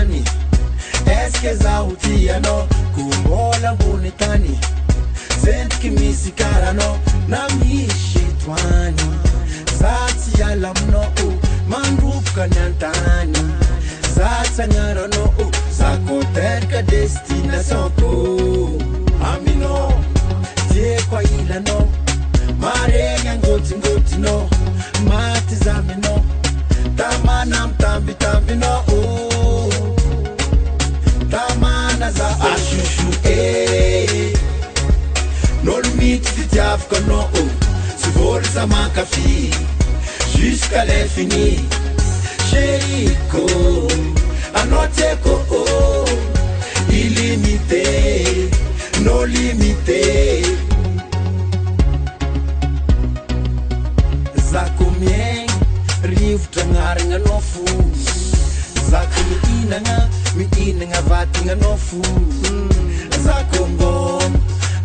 tani eske zautia no kumbola bonitani sentki misikara no na mishitwani zati yalamno manrufka nyantani zati ngara no zako terka destination ko amino tie kwa ila no marenga ngoti no mati zamino tamana mtambi tambi no tamana za ashushu non limite du diable non se vole sa manque à fille jusqu'à l'infini chérie ko à notre ko illimité non limité za combien rive trangaranga no fu za mi inanga vatinga no fu za kombon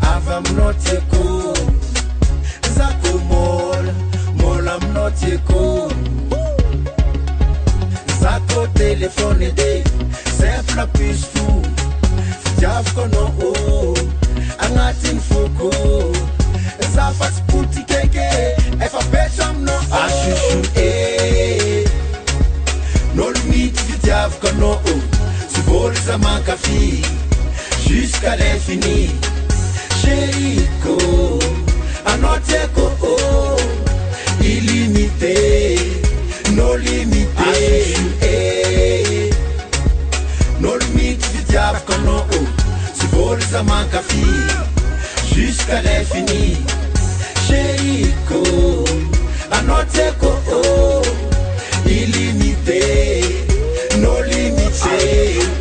avam not yeko za mol am not yeko za ko telefone de simple plus fou jav kono angatin fuko za fat puti keke efa pecham no ashushu no limite du diable kono se vole sa manque à fille jusqu'à l'infini chérie ko anote ko illimité no limité no limite du diable kono se vole sa manque à fille jusqu'à l'infini chérie ko anote ko illimité no limité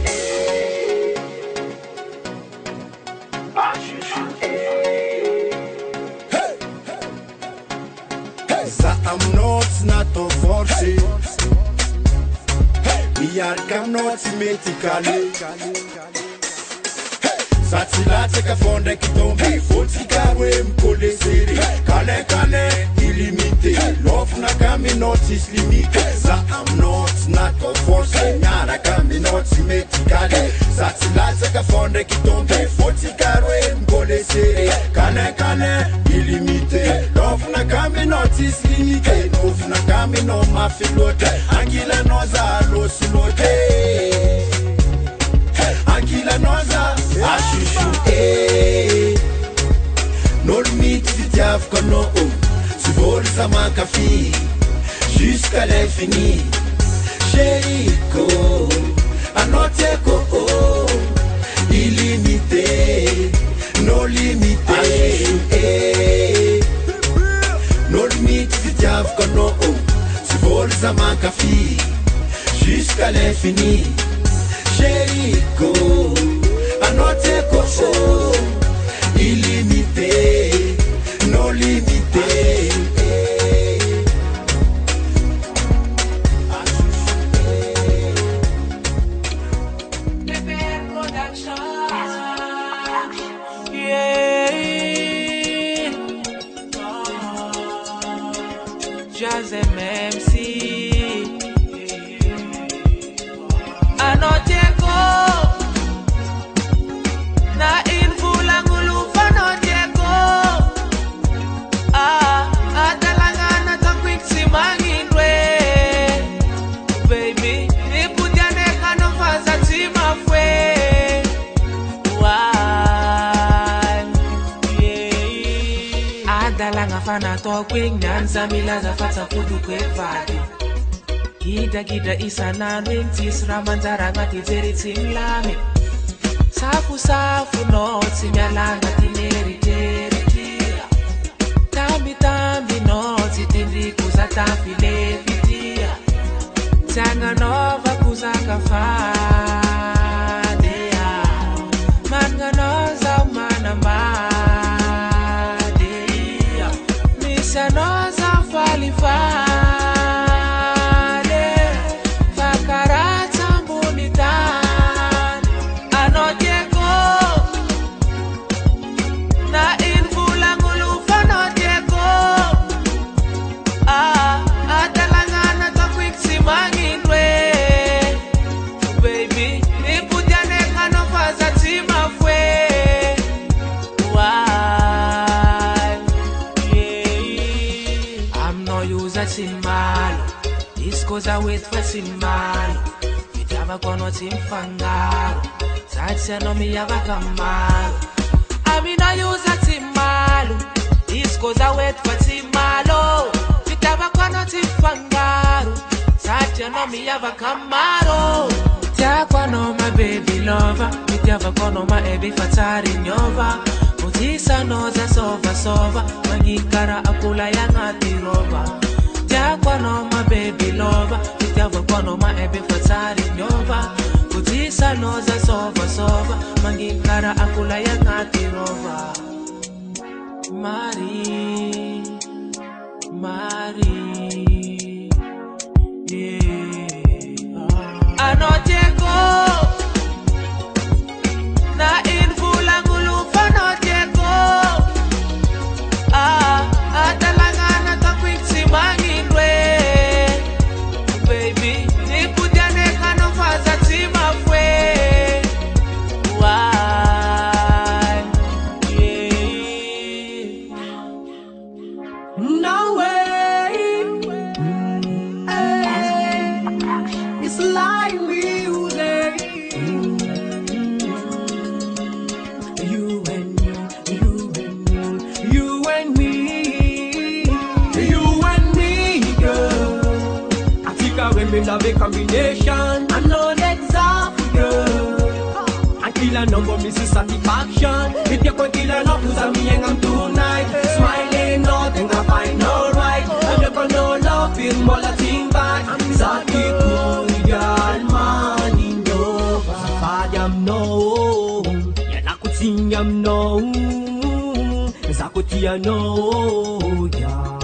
I'm not to force it. Me I'm not medically. Satila teka fonde kitombe fotika we mkole seri kane illimité love na kami not is limité sa I'm not to force nyara kami not medically satila teka fonde kitombe fotika we mkole seri kane illimité love na kami not is limité love na kami no mafilote angila noza lo silote Akila noza, ashushu no limite du diable kono se vole sa manque à fille jusqu'à l'infini chérie ko anote ko illimité no limité no limite du diable kono se vole sa manque à fille jusqu'à l'infini chérie ko anote ko illimité no limité Jazz MC anote na infula ngulufa noteko atalangana takwiksi mangindwe baby iputiane kanofaza timafwe adalanga fana tokwing nyanza milaza fata kudu kwevadi Gida isana nwentis ramanzara ngati zeri tinglame Safu no tinyalanga tineri tia Tambi no titindi kuza tafile pitia Tanga nova kuza kafadea Manga noza umana madea Misa noza falifaa cause I wait for Simalo. You never gonna team Fangaro. That's no me have a Kamalo. I mean, I use a Timalo. This cause I wait for Timalo. You never gonna team Fangaro. That's no me have a Kamaro. TIAKO no my baby lover. You never gonna my baby fatari nyova. Utisa no za sova. Magikara akula yangati roba. TIAKO no my baby lover. You never gonna my baby fatari nyova. Utisa no za sova. Magikara akula yangati roba. Mari, yeah. Anoteko na invula ngulufa noteko. Atalangana takwiksi mangindwe. Baby, nikujane kano faza tima fwe. Why? Yeah. No way. It's like music. You and me, girl. I think I remember the combination. I know exactly, girl. I kill a number, Mrs. Satisfaction. If you can kill a number, me and I'm tonight. Smiling, nothing I find alright. I'm never no love, feel more Latin back. Zaki Korean man in Nova. Fayam no, Yanakutin no, Zakutia no, yeah.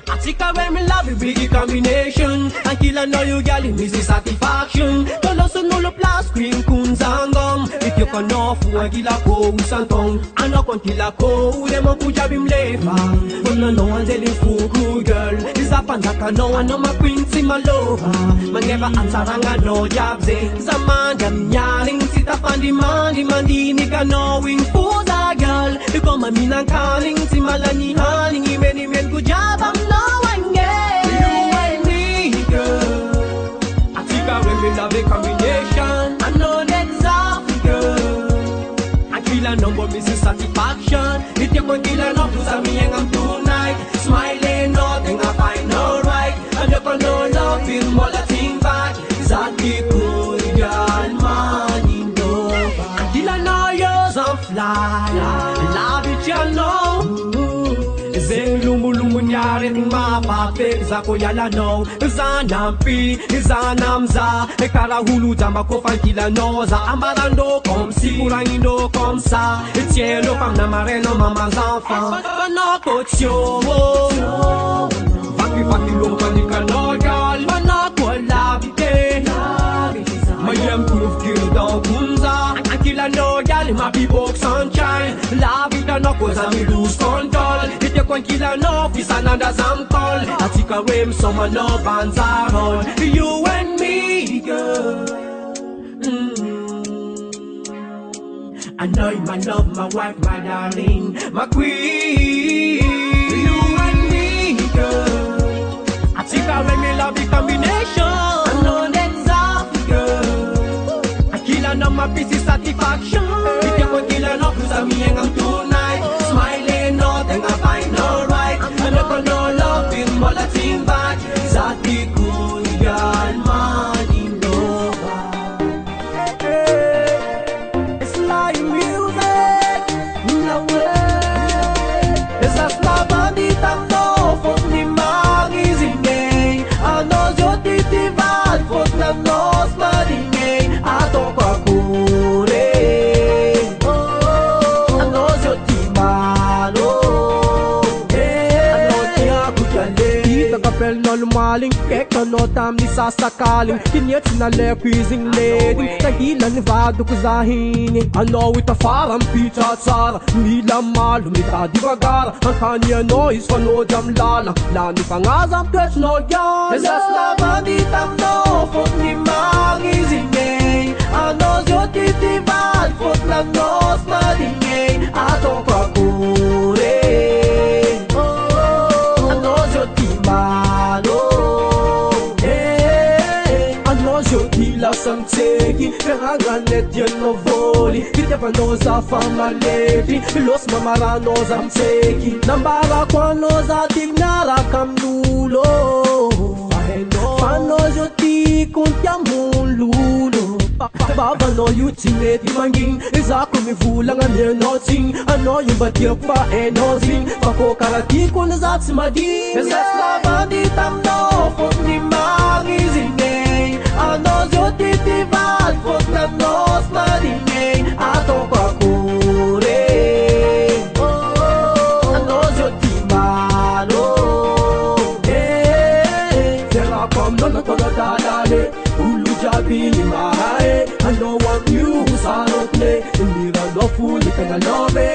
I think I me love you, big combination. I kill a know you, girl, miss the satisfaction. Don't also know the plus screen, kunzangam. If you can offer a killer co, santong. I'm not going to kill a co, them on Pujabim leva. But no one's telling fool, good girl. Is a panzaka, no one, no my queen, see my lover. Man never answer, no jobs, Zaman, them yelling, sit up on demand, nigga, knowing for that girl. You come a mean and calling, see my lani, honey, many men, good job, I'm not. We love a combination. I know exactly, girl. I kill a number, Mrs. Satisfaction. If you can kill a number, me and I'm tonight. Smiling, nothing I find alright. I never know love, feel more Latin back. Exactly, Korean man in Nova. Until I know yours on fly. Love it, you know. Zeng lumu nyare mapa pek zako yala no zanampi zanamza ekara hulu jamba ko fankila noza ambarando comme si kurangindo comme ça cielo fam na mareno mamas enfants no cocho Faki lo panika no gal no ko labite mayem proof kill down kunza akila no gal ma be box sunshine la vida no cause me lose control. When killer no is another sample. I think a rim, someone no bands are on. You and me, girl. I know you my love, my wife, my darling, my queen. You and me, girl. I think I really love the combination. I know exactly, girl. I kill a number, piece of satisfaction. If you can kill a number, cause me and I'm tonight. Smiling, nothing I find alright. I never know love in more Latin back. Zaki Korean man in Nova. It's like music, no way. It's a slap on the tango for the magazine. I know you're the divide for the nose, Madingy. I don't maling keka no tam ni sasakaling kinyet na le freezing lady tahilan vado ko zahini ano ita faram pizza tsara mila malu mita divagara ang kanya noise fano jam lala lani pangazam touch no yan esas na banditam no fot ni magizingay ano zyo titivad fot na nos maringay ato kakure ano zyo timano tseky Ferraganety anao voly Fitiavanao za famalety Los mamarano za mtseky Nambarako anao za tiako miaraka amin'olo Fanao zio tiako ntiamololo Babanao io tsy mety manginy Zako mivolagna mianao tsigny Anao io mba tiako fa hainao zigny Fa ko karaha tiako na za tsy madigny Zeslavandi taminao fotony magnizigny Anao zio titivaly fotony anao sy madigny Ataoko akory Anao zio timalo Fiarako aminao natao nadalane Olo jiaby ny mahay Anao amin'io sarotine Miranao fony tagnanao be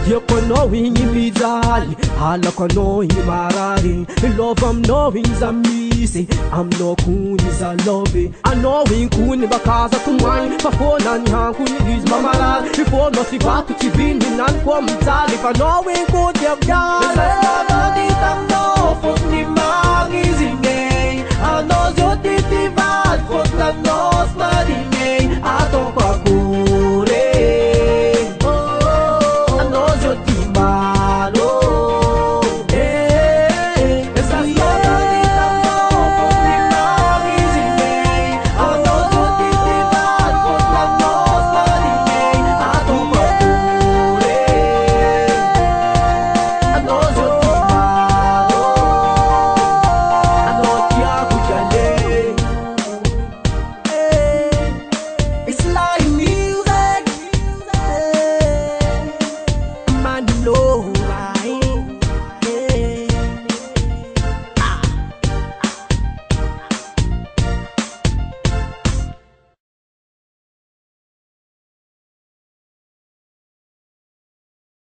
Diako anao igny mijaly Halako anao igny marary Lova aminao igny za misy Aminao kony za love Anao igny kony bakaza tomagny Fa fona ny hankony izy mamarary Fona si vato tsy viny Hinany koa mijaly Fa anao igny kody aviany